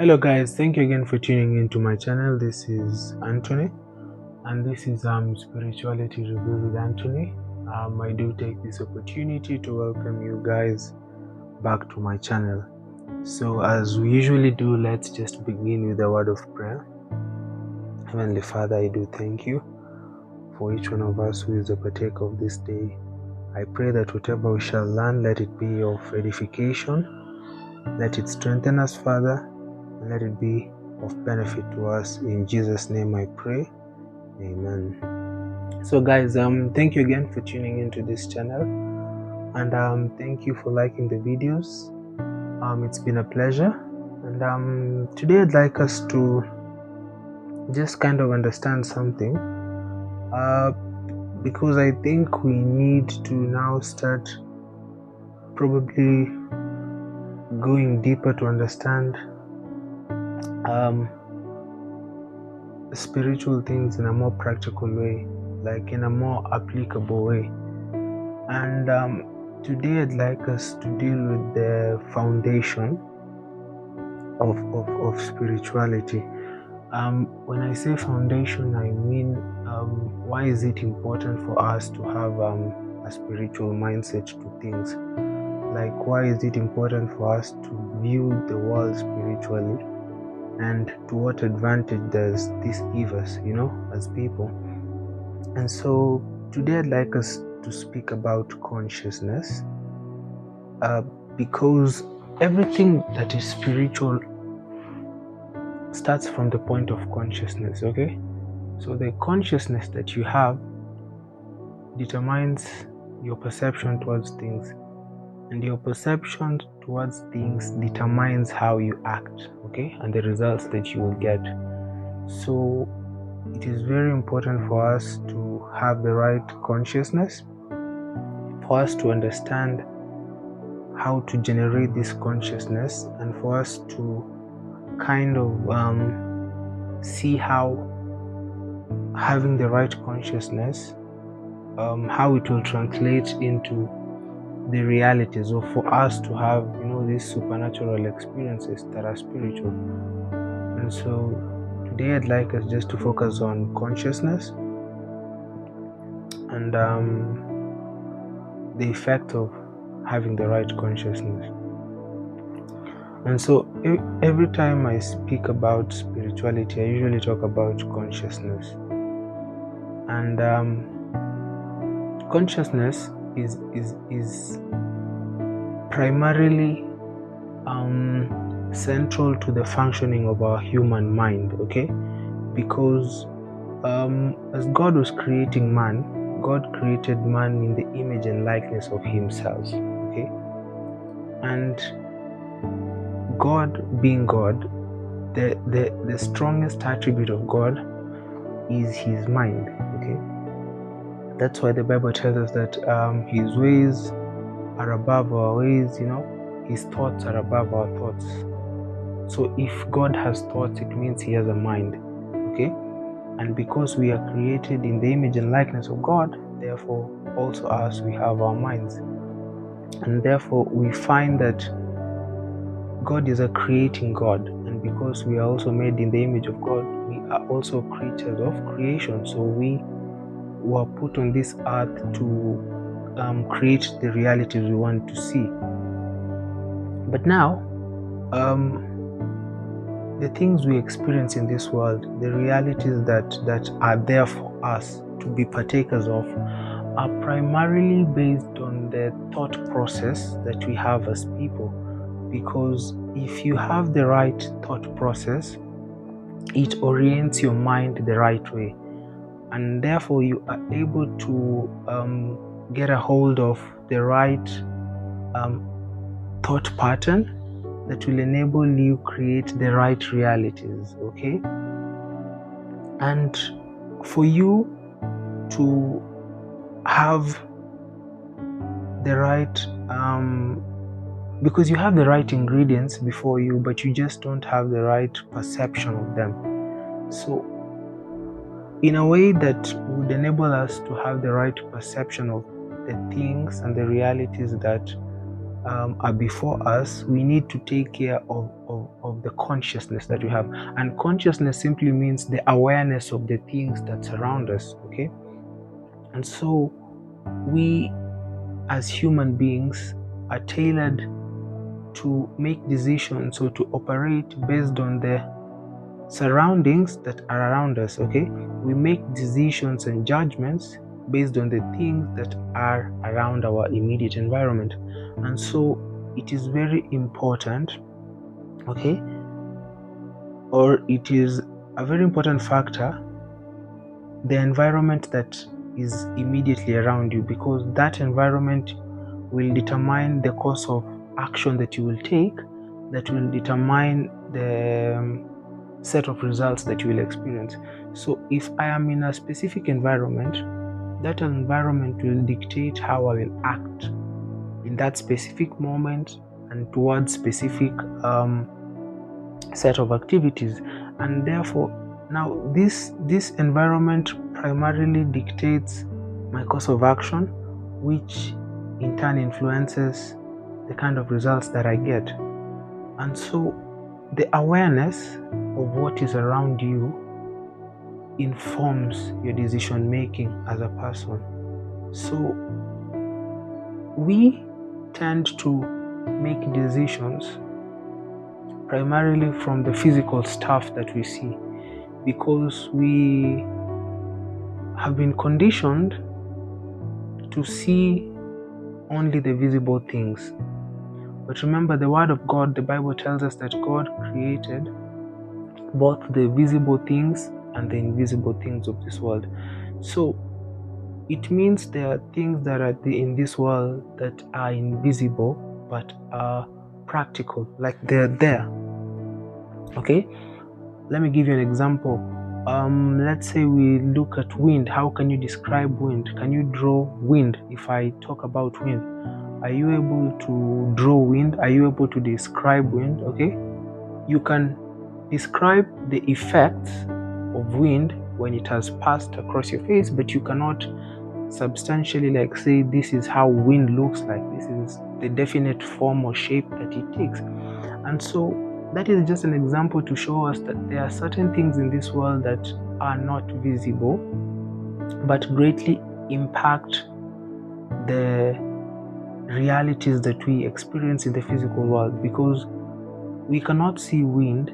Hello guys, thank you again for tuning into my channel. This is Anthony and this is Spirituality Review with Anthony. I do take this opportunity to welcome you guys back to my channel. So as we usually do, let's just begin with a word of prayer. Heavenly Father, I do thank you for each one of us who is a partaker of this day. I pray that whatever we shall learn, let it be of edification, let it strengthen us, Father, and let it be of benefit to us. In Jesus' name I pray. Amen. So guys, thank you again for tuning into this channel, and thank you for liking the videos. It's been a pleasure, and today I'd like us to just kind of understand something, because I think we need to now start probably going deeper to understand spiritual things in a more practical way, like in a more applicable way. And today I'd like us to deal with the foundation of spirituality. When I say foundation, I mean why is it important for us to have a spiritual mindset to things? Like, why is it important for us to view the world spiritually? And to what advantage does this give us, as people? And so today I'd like us to speak about consciousness, because everything that is spiritual starts from the point of consciousness, okay? So the consciousness that you have determines your perception towards things, and your perception towards things determines how you act, okay, and the results that you will get. So it is very important for us to have the right consciousness, for us to understand how to generate this consciousness, and for us to kind of see how having the right consciousness, how it will translate into the realities, or for us to have these supernatural experiences that are spiritual. And so today I'd like us just to focus on consciousness and the effect of having the right consciousness. And so every time I speak about spirituality, I usually talk about consciousness. And consciousness is primarily central to the functioning of our human mind, okay? Because as God was creating man, God created man in the image and likeness of himself, okay? And God, being God, the strongest attribute of God is his mind, okay? That's why the Bible tells us that his ways are above our ways, his thoughts are above our thoughts. So if God has thoughts, it means he has a mind, okay? And because we are created in the image and likeness of God, therefore also us, we have our minds. And therefore we find that God is a creating God, and because we are also made in the image of God, we are also creatures of creation. So we were put on this earth to create the realities we want to see. But now, the things we experience in this world, the realities that are there for us to be partakers of, are primarily based on the thought process that we have as people. Because if you have the right thought process, it orients your mind the right way, and therefore you are able to get a hold of the right thought pattern that will enable you create the right realities, okay? And for you to have the right because you have the right ingredients before you, but you just don't have the right perception of them. So in a way that would enable us to have the right perception of the things and the realities that are before us, we need to take care of of the consciousness that we have. And consciousness simply means the awareness of the things that surround us, okay? And so we as human beings are tailored to make decisions or to operate based on the surroundings that are around us, okay? We make decisions and judgments based on the things that are around our immediate environment. And so it is very important, okay, or it is a very important factor, the environment that is immediately around you, because that environment will determine the course of action that you will take, that will determine the set of results that you will experience. So if I am in a specific environment, that environment will dictate how I will act in that specific moment and towards specific set of activities. And therefore now this environment primarily dictates my course of action, which in turn influences the kind of results that I get. And so the awareness of what is around you informs your decision making as a person. So we tend to make decisions primarily from the physical stuff that we see, because we have been conditioned to see only the visible things. But remember, the word of God, the Bible tells us that God created both the visible things and the invisible things of this world. So it means there are things that are in this world that are invisible but are practical, like they're there. Okay, let me give you an example. Let's say we look at wind. How can you describe wind? Can you draw wind? If I talk about wind, are you able to draw wind? Are you able to describe wind? Okay, you can describe the effects of wind when it has passed across your face, but you cannot substantially like say this is how wind looks like, this is the definite form or shape that it takes. And so that is just an example to show us that there are certain things in this world that are not visible but greatly impact the realities that we experience in the physical world, because we cannot see wind,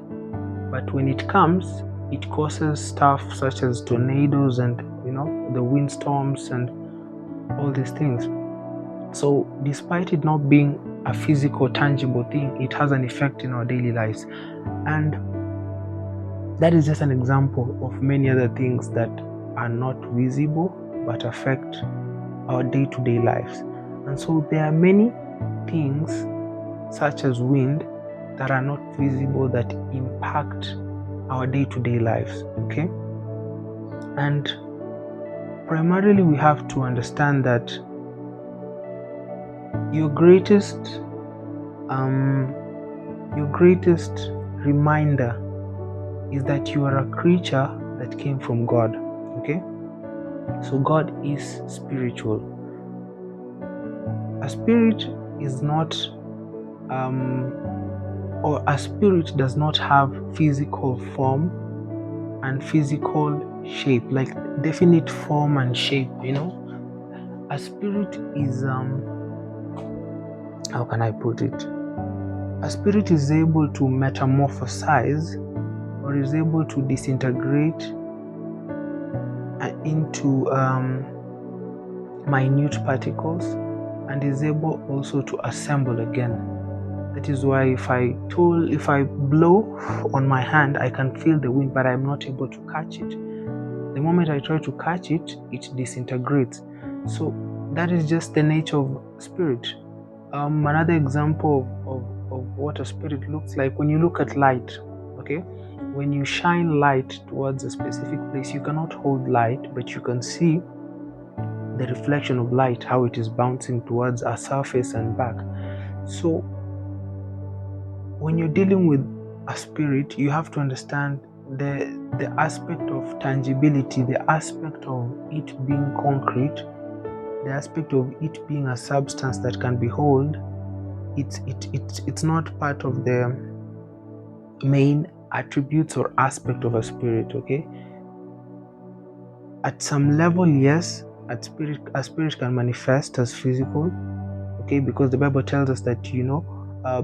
but when it comes, it causes stuff such as tornadoes and the windstorms and all these things. So despite it not being a physical, tangible thing, it has an effect in our daily lives. And that is just an example of many other things that are not visible but affect our day-to-day lives. And so there are many things such as wind that are not visible that impact our day-to-day lives, okay? And primarily we have to understand that your greatest reminder is that you are a creature that came from God, okay? So God is spiritual. A spirit is not or a spirit does not have physical form and physical shape, like definite form and shape, A spirit is how can I put it? A spirit is able to metamorphosize or is able to disintegrate into minute particles and is able also to assemble again. That is why if I blow on my hand, I can feel the wind, but I'm not able to catch it. The moment I try to catch it, it disintegrates. So that is just the nature of spirit. Another example of what a spirit looks like, when you look at light, okay? When you shine light towards a specific place, you cannot hold light, but you can see the reflection of light, how it is bouncing towards a surface and back. So when you're dealing with a spirit, you have to understand the aspect of tangibility, the aspect of it being concrete, the aspect of it being a substance that can be held. It's not part of the main attributes or aspect of a spirit. Okay, at some level, yes, a spirit can manifest as physical. Okay, because the Bible tells us that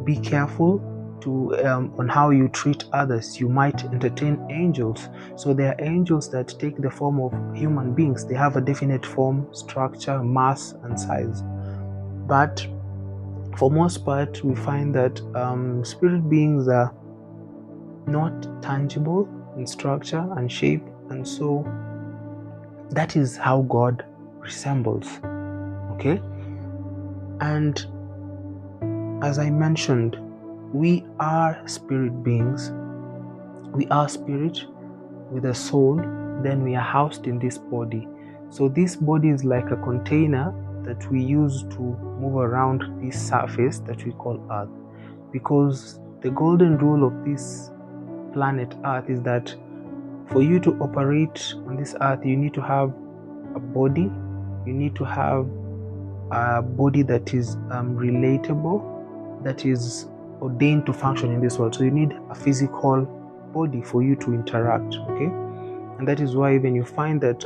be careful to on how you treat others. You might entertain angels. So there are angels that take the form of human beings. They have a definite form, structure, mass, and size. But for most part, we find that spirit beings are not tangible in structure and shape, and so that is how God resembles. Okay, and as I mentioned, we are spirit beings. We are spirit with a soul, then we are housed in this body. So this body is like a container that we use to move around this surface that we call Earth. Because the golden rule of this planet Earth is that for you to operate on this Earth, you need to have a body, you need to have a body that is relatable, that is ordained to function in this world. So you need a physical body for you to interact. Okay, and that is why even you find that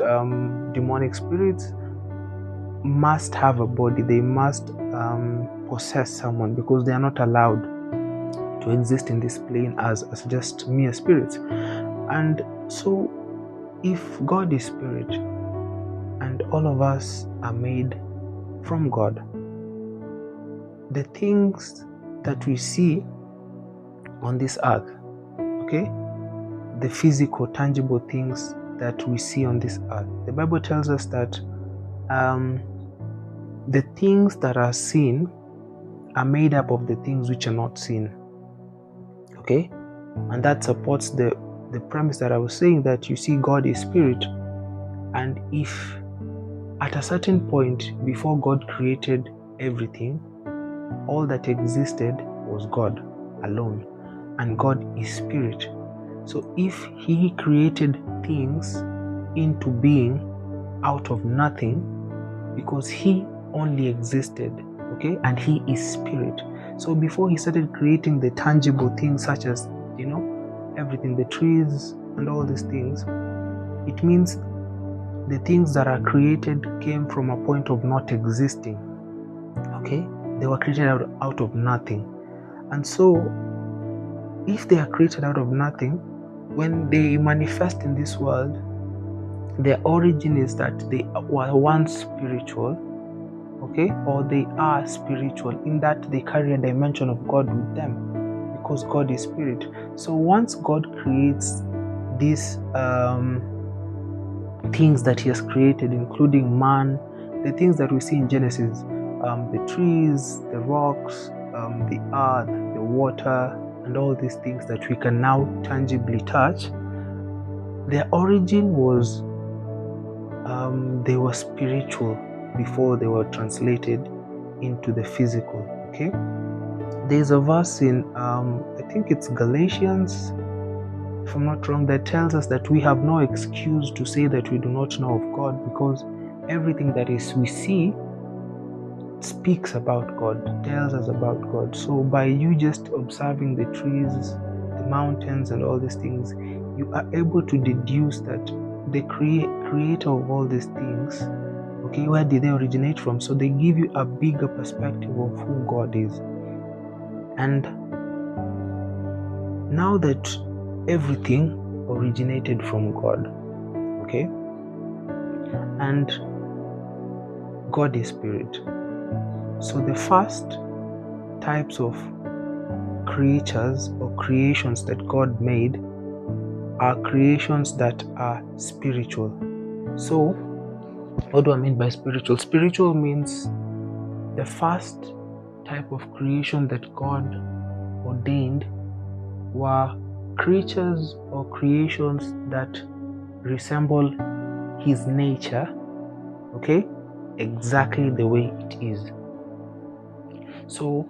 demonic spirits must have a body. They must possess someone, because they are not allowed to exist in this plane as just mere spirits. And so if God is spirit and all of us are made from God, the things that we see on this earth, okay, the physical, tangible things that we see on this earth, the Bible tells us that the things that are seen are made up of the things which are not seen. Okay, and that supports the premise that I was saying, that you see God is spirit, and if at a certain point before God created everything, all that existed was God alone, and God is spirit. So if he created things into being out of nothing, because he only existed, okay, and he is spirit. So before he started creating the tangible things such as everything, the trees and all these things, it means the things that are created came from a point of not existing. Okay, they were created out of nothing. And so if they are created out of nothing, when they manifest in this world, their origin is that they were once spiritual, okay, or they are spiritual in that they carry a dimension of God with them, because God is spirit. So once God creates these things that he has created, including man, the things that we see in Genesis, the trees, the rocks, the earth, the water, and all these things that we can now tangibly touch, their origin was they were spiritual before they were translated into the physical. Okay, there's a verse in I think it's Galatians, if I'm not wrong, that tells us that we have no excuse to say that we do not know of God, because everything that is we see speaks about God, tells us about God. So by you just observing the trees, the mountains, and all these things, you are able to deduce that the creator of all these things, okay, where did they originate from? So they give you a bigger perspective of who God is. And now that everything originated from God, okay, and God is spirit, so the first types of creatures or creations that God made are creations that are spiritual. So what do I mean by spiritual? Spiritual means the first type of creation that God ordained were creatures or creations that resemble his nature, okay, exactly the way it is. So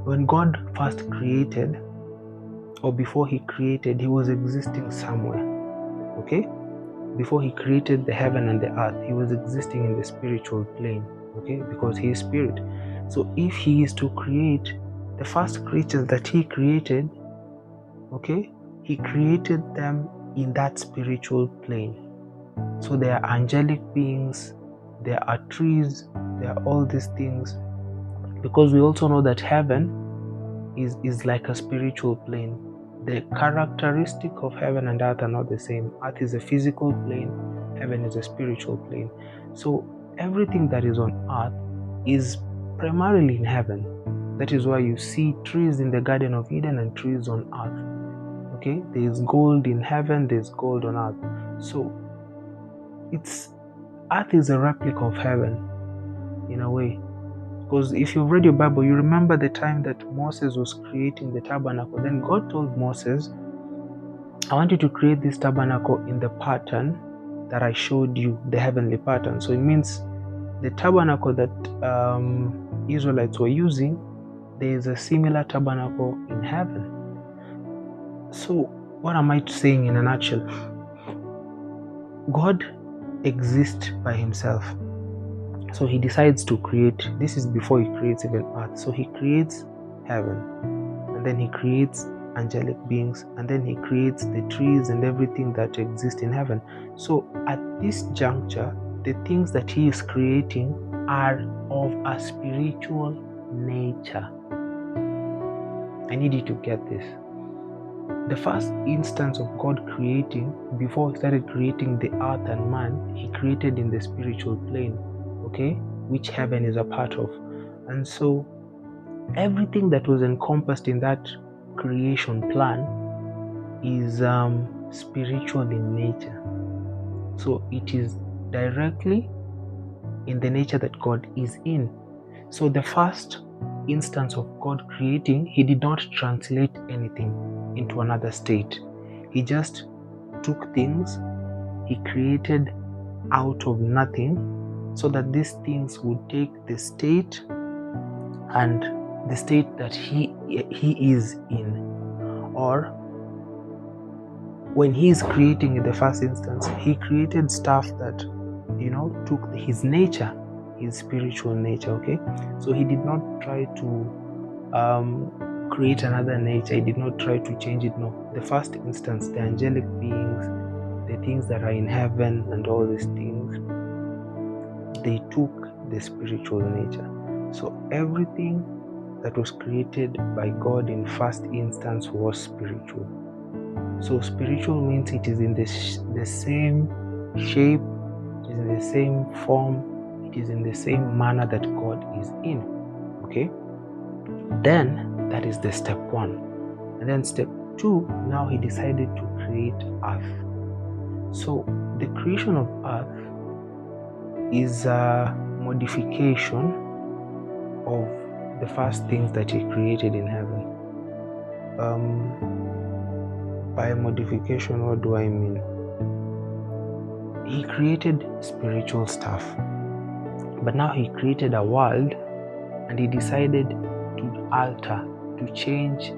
when God first created, or before he created, he was existing somewhere. Okay, before he created the heaven and the earth, he was existing in the spiritual plane. Okay, because he is spirit. So if he is to create the first creatures that he created, okay, he created them in that spiritual plane. So there are angelic beings, there are trees, there are all these things, because we also know that heaven is like a spiritual plane. The characteristic of heaven and earth are not the same. Earth is a physical plane, heaven is a spiritual plane. So everything that is on earth is primarily in heaven. That is why you see trees in the Garden of Eden and trees on earth. Okay, there is gold in heaven, there is gold on earth. So earth is a replica of heaven in a way. Because if you've read your Bible, you remember the time that Moses was creating the tabernacle. Then God told Moses, I want you to create this tabernacle in the pattern that I showed you, the heavenly pattern. So it means the tabernacle that Israelites were using, there is a similar tabernacle in heaven. So what am I saying in a nutshell? God exists by himself. So he decides to create. This is before he creates even earth. So he creates heaven, and then he creates angelic beings, and then he creates the trees and everything that exists in heaven. So at this juncture, the things that he is creating are of a spiritual nature. I need you to get this. The first instance of God creating, before he started creating the earth and man, he created in the spiritual plane, okay, which heaven is a part of. And so everything that was encompassed in that creation plan is spiritual in nature. So it is directly in the nature that God is in. So the first instance of God creating, he did not translate anything into another state. He just took things, he created out of nothing, so that these things would take the state and the state that he is in. Or when he is creating in the first instance, he created stuff that, took his nature, his spiritual nature, okay? So he did not try to create another nature. He did not try to change it. No, the first instance, the angelic beings, the things that are in heaven and all these things, they took the spiritual nature. So everything that was created by God in first instance was spiritual. So spiritual means it is in the same shape, it is in the same form, it is in the same manner that God is in. Okay? Then that is the step one. And then step two, now he decided to create earth. So the creation of earth is a modification of the first things that he created in heaven. By modification, what do I mean? He created spiritual stuff, but now he created a world, and he decided to alter, to change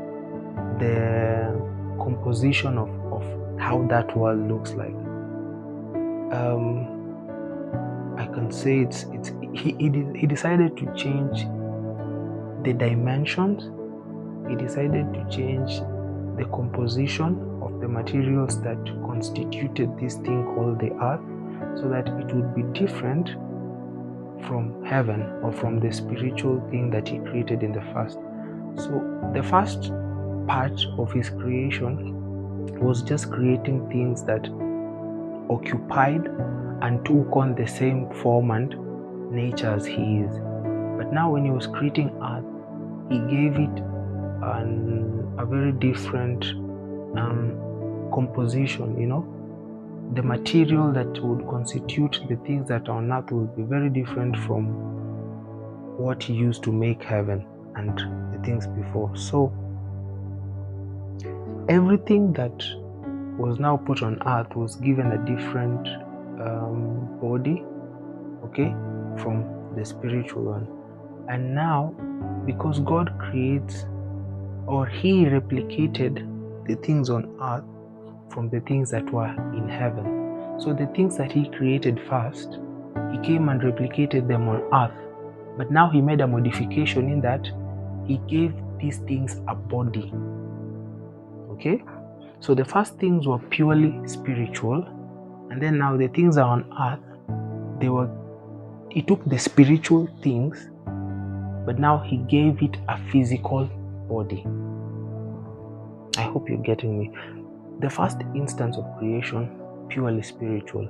the composition of how that world looks like. I can say he decided to change the dimensions. He decided to change the composition of the materials that constituted this thing called the earth, so that it would be different from heaven or from the spiritual thing that he created in the first. So the first part of his creation was just creating things that occupied and took on the same form and nature as he is. But now when he was creating earth, he gave it a very different composition. The material that would constitute the things that are on earth would be very different from what he used to make heaven and the things before. So everything that was now put on earth was given a different body, okay, from the spiritual one. And now, because God creates, or he replicated the things on earth from the things that were in heaven. So the things that he created first, he came and replicated them on earth. But now he made a modification in that he gave these things a body. Okay, so the first things were purely spiritual, and then now the things are on earth. He took the spiritual things, but now he gave it a physical body. I hope you're getting me. The first instance of creation, purely spiritual.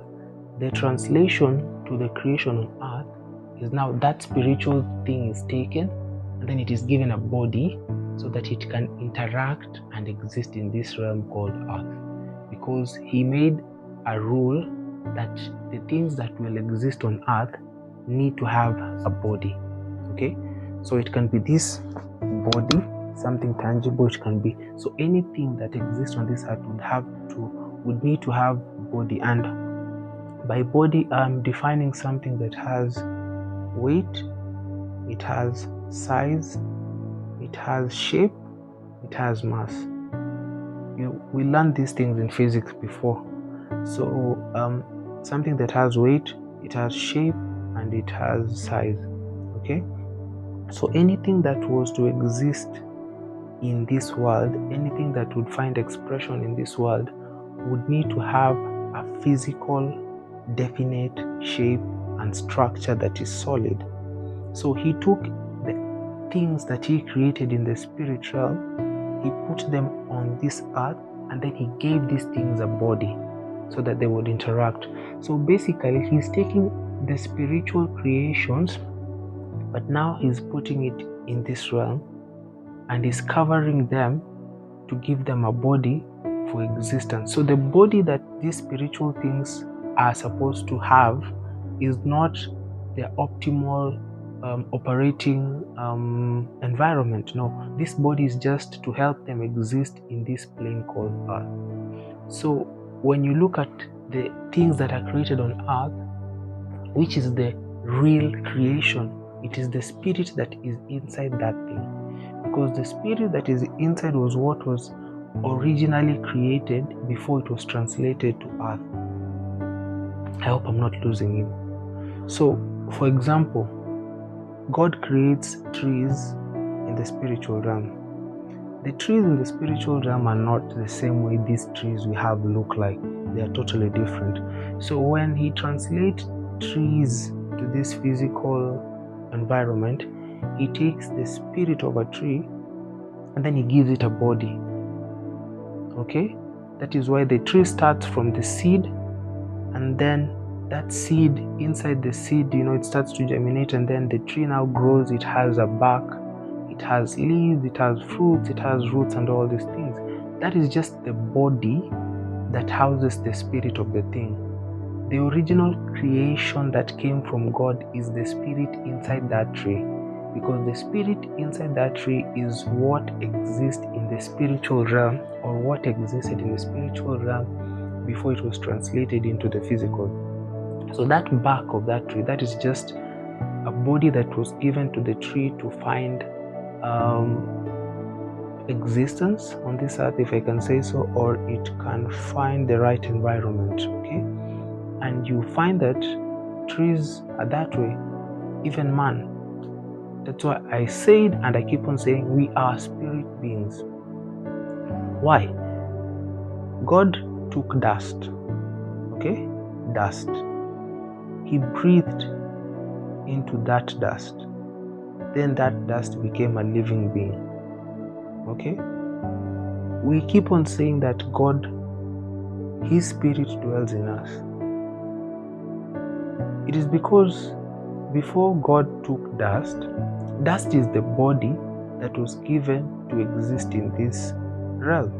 The translation to the creation on earth is now that spiritual thing is taken and then it is given a body so that it can interact and exist in this realm called earth. Because he made a rule that the things that will exist on earth need to have a body. Okay, so it can be this body, something tangible. It can be, so anything that exists on this earth would need to have body. And by body, I'm defining something that has weight, it has size, it has shape, it has mass. We learned these things in physics before. So something that has weight, it has shape, and it has size. Okay, so anything that was to exist in this world, anything that would find expression in this world, would need to have a physical, definite shape and structure that is solid. So he took the things that he created in the spirit realm, he put them on this earth, and then he gave these things a body so that they would interact. So basically, he's taking the spiritual creations, but now he's putting it in this realm and is covering them to give them a body for existence. So the body that these spiritual things are supposed to have is not their optimal operating environment. No, this body is just to help them exist in this plane called earth. So when you look at the things that are created on earth, which is the real creation, it is the spirit that is inside that thing. Because the spirit that is inside was what was originally created before it was translated to earth. I hope I'm not losing you. So, for example, God creates trees in the spiritual realm. The trees in the spiritual realm are not the same way these trees we have look like. They are totally different. So when he translates trees to this physical environment, he takes the spirit of a tree and then he gives it a body. Okay, that is why the tree starts from the seed, and then that seed, inside the seed, it starts to germinate, and then the tree now grows. It has a bark, it has leaves, it has fruits, it has roots, and all these things. That is just the body that houses the spirit of the thing. The original creation that came from God is the spirit inside that tree, because the spirit inside that tree is what exists in the spiritual realm, or what existed in the spiritual realm before it was translated into the physical. So that bark of that tree, that is just a body that was given to the tree to find existence on this earth, if I can say so, or it can find the right environment. Okay, and you find that trees are that way, even man. That's why I said, and I keep on saying, we are spirit beings. Why? God took dust, okay? Dust. He breathed into that dust. Then that dust became a living being, okay? We keep on saying that God, His Spirit dwells in us. It is because before God took dust, dust is the body that was given to exist in this realm.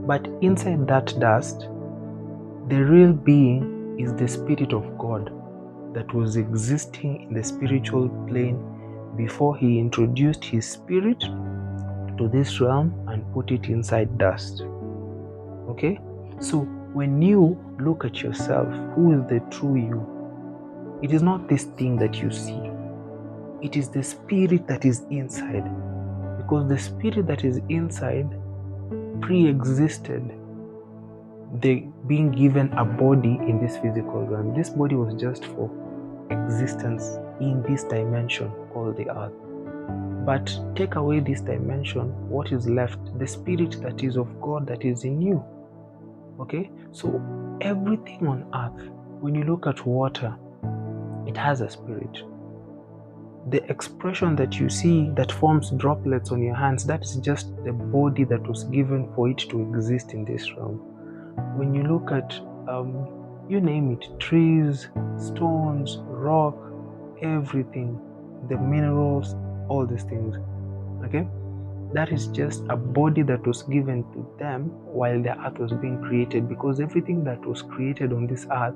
But inside that dust, the real being is the Spirit of God that was existing in the spiritual plane before He introduced His Spirit to this realm and put it inside dust. Okay? So when you look at yourself, who is the true you? It is not this thing that you see. It is the spirit that is inside. Because the spirit that is inside pre-existed the being given a body in this physical realm. This body was just for existence in this dimension called the earth. But take away this dimension, what is left? The spirit that is of God that is in you. Okay? So everything on earth, when you look at water, it has a spirit. The expression that you see that forms droplets on your hands, that is just the body that was given for it to exist in this realm. When you look at, you name it, trees, stones, rock, everything, the minerals, all these things, okay? That is just a body that was given to them while the earth was being created, because everything that was created on this earth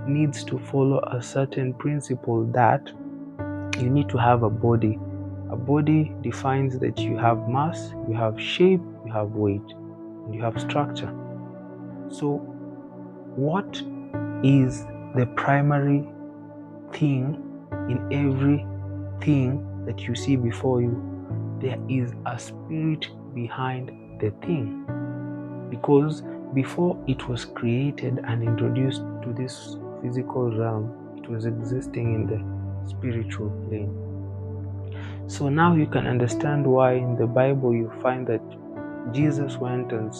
needs to follow a certain principle that you need to have a body. A body defines that you have mass, you have shape, you have weight, and you have structure. So what is the primary thing in everything that you see before you? There is a spirit behind the thing, because before it was created and introduced to this physical realm, it was existing in the spiritual plane. So now you can understand why in the Bible you find that Jesus went and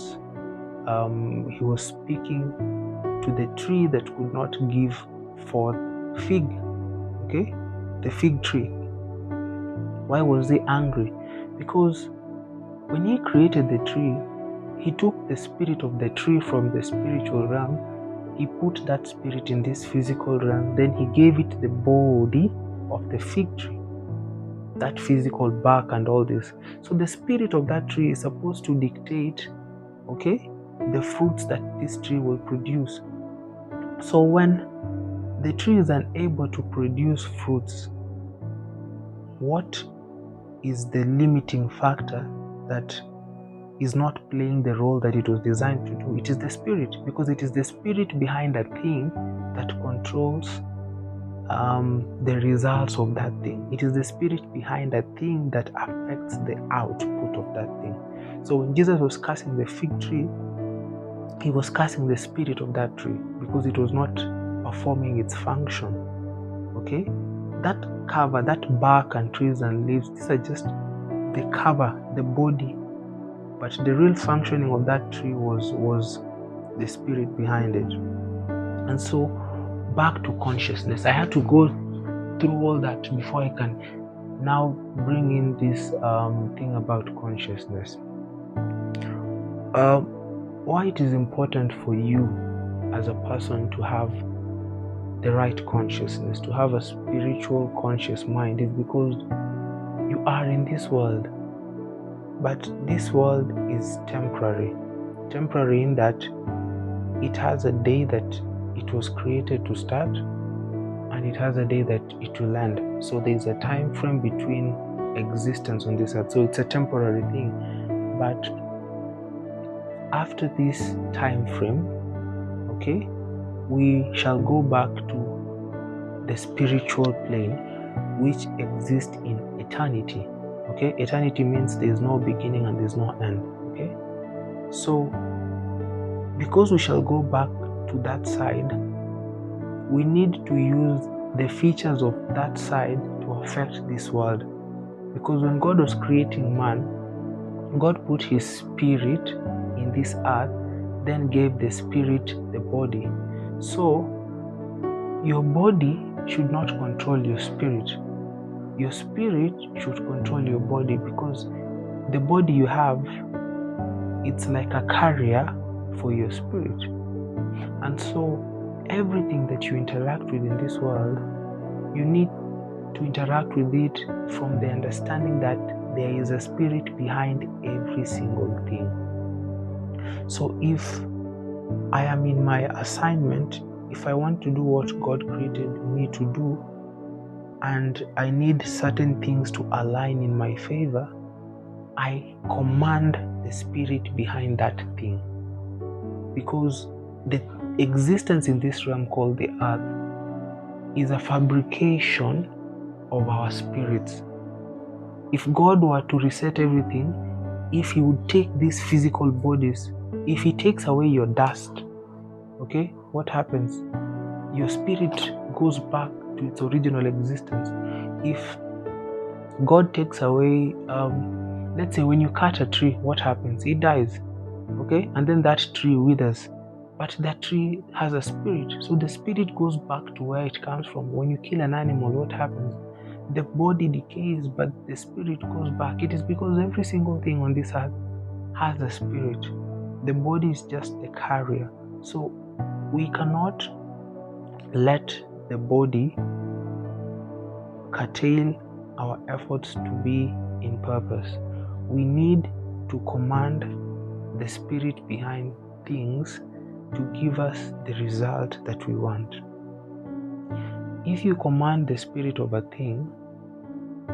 he was speaking to the tree that could not give forth fig. Okay, the fig tree. Why was he angry? Because when he created the tree, he took the spirit of the tree from the spiritual realm, he put that spirit in this physical realm, then he gave it the body of the fig tree, that physical bark and all this. So the spirit of that tree is supposed to dictate, okay, the fruits that this tree will produce. So when the tree is unable to produce fruits, what is the limiting factor that is not playing the role that it was designed to do? It is the spirit, because it is the spirit behind a thing that controls the results of that thing. It is the spirit behind that thing that affects the output of that thing. So when Jesus was cursing the fig tree, he was cursing the spirit of that tree because it was not performing its function. Okay, that cover, that bark and trees and leaves, these are just the cover, the body, but the real functioning of that tree was the spirit behind it. And so back to consciousness, I had to go through all that before I can now bring in this thing about consciousness. Why it is important for you as a person to have the right consciousness, to have a spiritual conscious mind, is because you are in this world, but this world is temporary in that it has a day that it was created to start and it has a day that it will end. So there's a time frame between existence on this earth. So it's a temporary thing, but after this time frame, okay, we shall go back to the spiritual plane, which exists in eternity. Okay, eternity means there's no beginning and there's no end. Okay, so because we shall go back to that side, we need to use the features of that side to affect this world. Because when God was creating man, God put his spirit in this earth, then gave the spirit the body. So your body should not control your spirit. Your spirit should control your body, because the body you have, it's like a carrier for your spirit. And so everything that you interact with in this world, you need to interact with it from the understanding that there is a spirit behind every single thing. So if I am in my assignment, if I want to do what God created me to do, and I need certain things to align in my favor, I command the spirit behind that thing. Because the existence in this realm called the earth is a fabrication of our spirits. If God were to reset everything, if he would take these physical bodies, if he takes away your dust, okay, what happens? Your spirit goes back to its original existence. If God takes away, let's say when you cut a tree, what happens? It dies, okay? And then that tree withers. But that tree has a spirit. So the spirit goes back to where it comes from. When you kill an animal, what happens? The body decays, but the spirit goes back. It is because every single thing on this earth has a spirit. The body is just the carrier. So we cannot let the body curtail our efforts to be in purpose. We need to command the spirit behind things to give us the result that we want. If you command the spirit of a thing,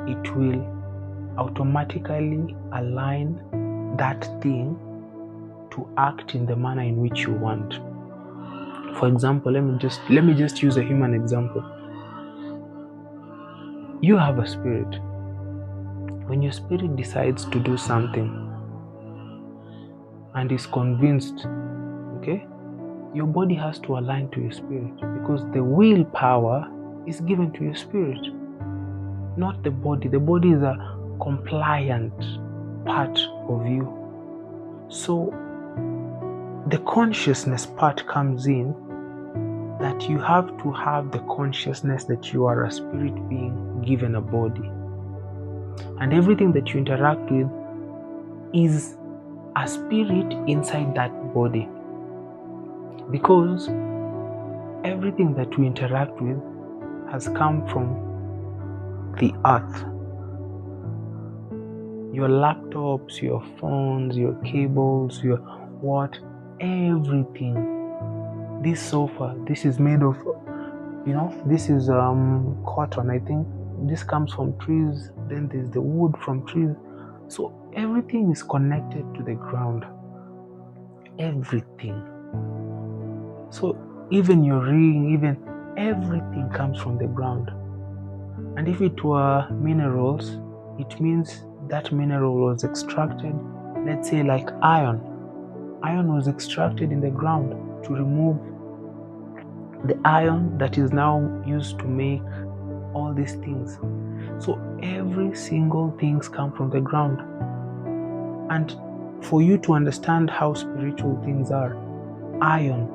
it will automatically align that thing to act in the manner in which you want. For example, let me just use a human example. You have a spirit. When your spirit decides to do something and is convinced, okay, your body has to align to your spirit, because the willpower is given to your spirit, not the body. The body is a compliant part of you. So the consciousness part comes in, that you have to have the consciousness that you are a spirit being given a body. And everything that you interact with is a spirit inside that body. Because everything that we interact with has come from the earth. Your laptops, your phones, your cables, your what, everything. This sofa, this is made of, this is cotton, I think. This comes from trees. Then there's the wood from trees. So everything is connected to the ground. Everything. So even your ring, even everything comes from the ground. And if it were minerals, it means that mineral was extracted, let's say like iron. Iron was extracted in the ground to remove the iron that is now used to make all these things. So every single thing comes from the ground. And for you to understand how spiritual things are, iron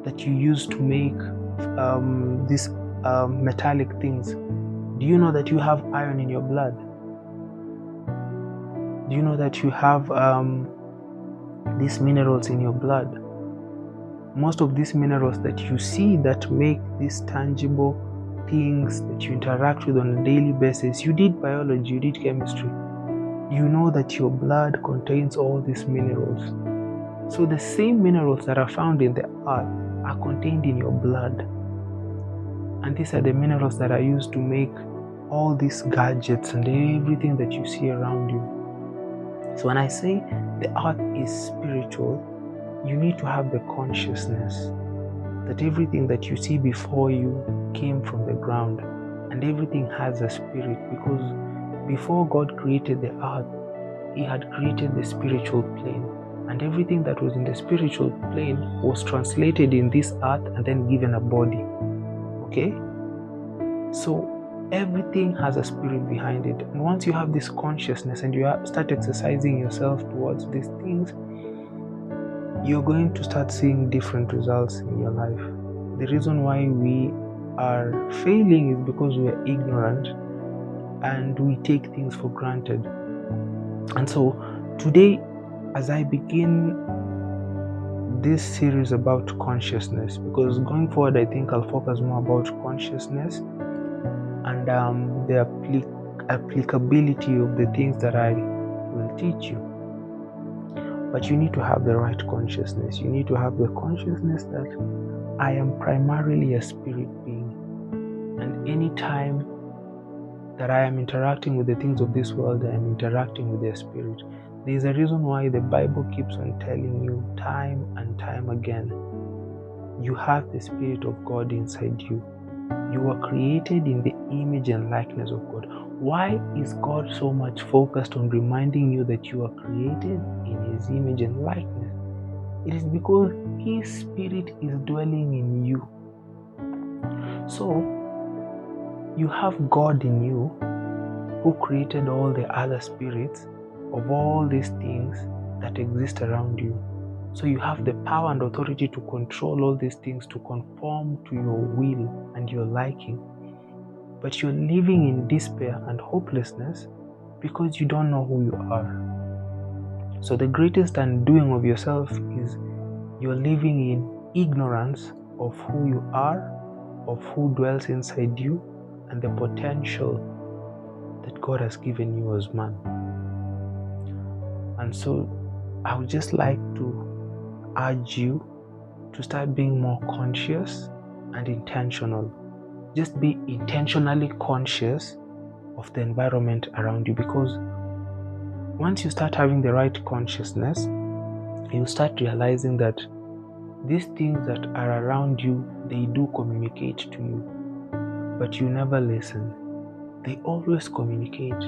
that you use to make these metallic things, do you know that you have iron in your blood? Do you know that you have these minerals in your blood? Most of these minerals that you see that make these tangible things that you interact with on a daily basis, you did biology, you did chemistry. You know that your blood contains all these minerals. So the same minerals that are found in the earth are contained in your blood. And these are the minerals that are used to make all these gadgets and everything that you see around you. So when I say the earth is spiritual, you need to have the consciousness that everything that you see before you came from the ground, and everything has a spirit, because before God created the earth, He had created the spiritual plane, and everything that was in the spiritual plane was translated in this earth and then given a body. Okay? So everything has a spirit behind it. And once you have this consciousness and you start exercising yourself towards these things, you're going to start seeing different results in your life. The reason why we are failing is because we are ignorant and we take things for granted. And so today, as I begin this series about consciousness, because going forward I think I'll focus more about consciousness and the applicability of the things that I will teach you. But you need to have the right consciousness. You need to have the consciousness that I am primarily a spirit being. And any time that I am interacting with the things of this world, I am interacting with their spirit. There is a reason why the Bible keeps on telling you time and time again, you have the Spirit of God inside you. You were created in the image and likeness of God. Why is God so much focused on reminding you that you are created in His image and likeness? It is because His Spirit is dwelling in you. So, you have God in you, who created all the other spirits of all these things that exist around you. So you have the power and authority to control all these things, to conform to your will and your liking. But you're living in despair and hopelessness because you don't know who you are. So the greatest undoing of yourself is you're living in ignorance of who you are, of who dwells inside you, and the potential that God has given you as man. And so I would just like to urge you to start being more conscious and intentional. Just be intentionally conscious of the environment around you, because once you start having the right consciousness, you start realizing that these things that are around you, they do communicate to you, but you never listen. They always communicate,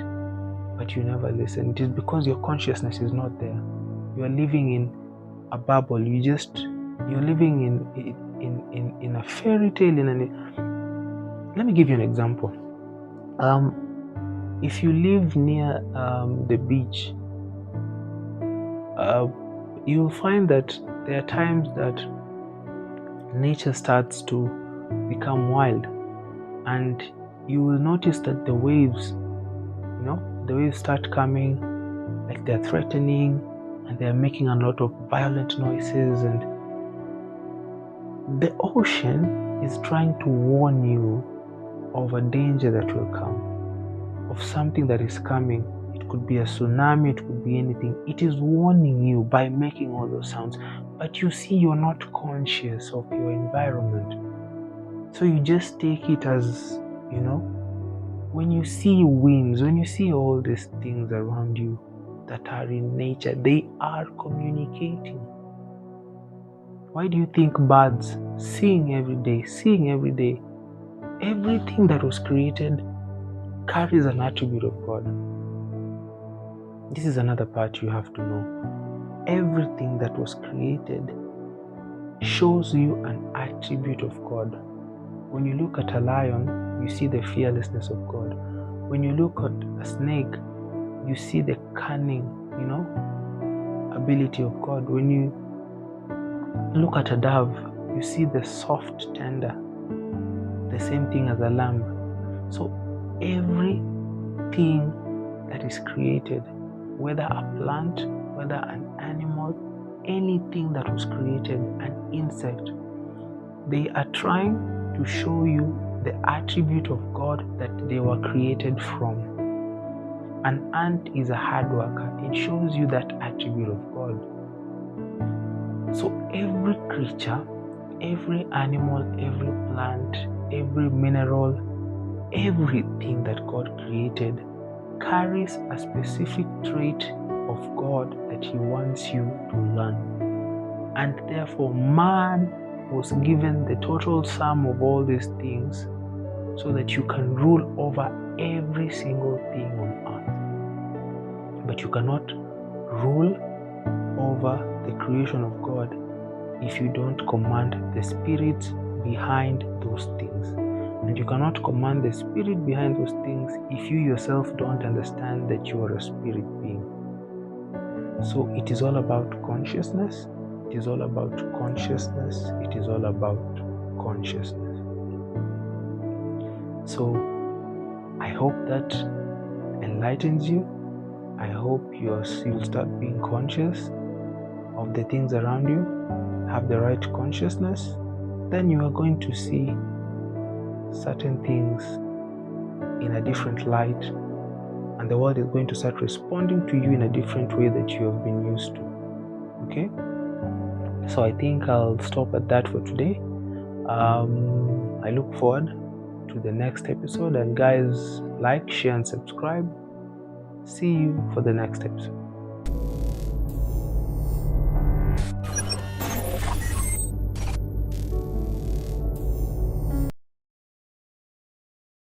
but you never listen. It is because your consciousness is not there. You are living in a bubble. You're living in a fairy tale. Let me give you an example. If you live near the beach, you'll find that there are times that nature starts to become wild, and you will notice that the waves start coming like they're threatening, and they're making a lot of violent noises, and the ocean is trying to warn you of a danger that will come, of something that is coming. It could be a tsunami, it could be anything. It is warning you by making all those sounds, but you see, you're not conscious of your environment. So you just take it as, when you see winds, when you see all these things around you that are in nature, they are communicating. Why do you think birds sing every day? Everything that was created carries an attribute of God. This is another part you have to know. Everything that was created shows you an attribute of God. When you look at a lion, you see the fearlessness of God. When you look at a snake, you see the cunning, ability of God. When you look at a dove, you see the soft, tender, the same thing as a lamb. So everything that is created, whether a plant, whether an animal, anything that was created, an insect, they are trying to show you the attribute of God that they were created from. An ant is a hard worker. It shows you that attribute of God. So every creature, every animal, every plant, every mineral, everything that God created carries a specific trait of God that He wants you to learn. And therefore, man was given the total sum of all these things so that you can rule over every single thing on earth. But you cannot rule over the creation of God if you don't command the spirits behind those things. And you cannot command the spirit behind those things if you yourself don't understand that you are a spirit being. So it is all about consciousness. It is all about consciousness. It is all about consciousness. So I hope that enlightens you. I hope you'll start being conscious of the things around you, have the right consciousness. Then you are going to see certain things in a different light, and the world is going to start responding to you in a different way that you have been used to. Okay? So I think I'll stop at that for today. I look forward to the next episode, and guys, like, share, and subscribe. See you for the next episode.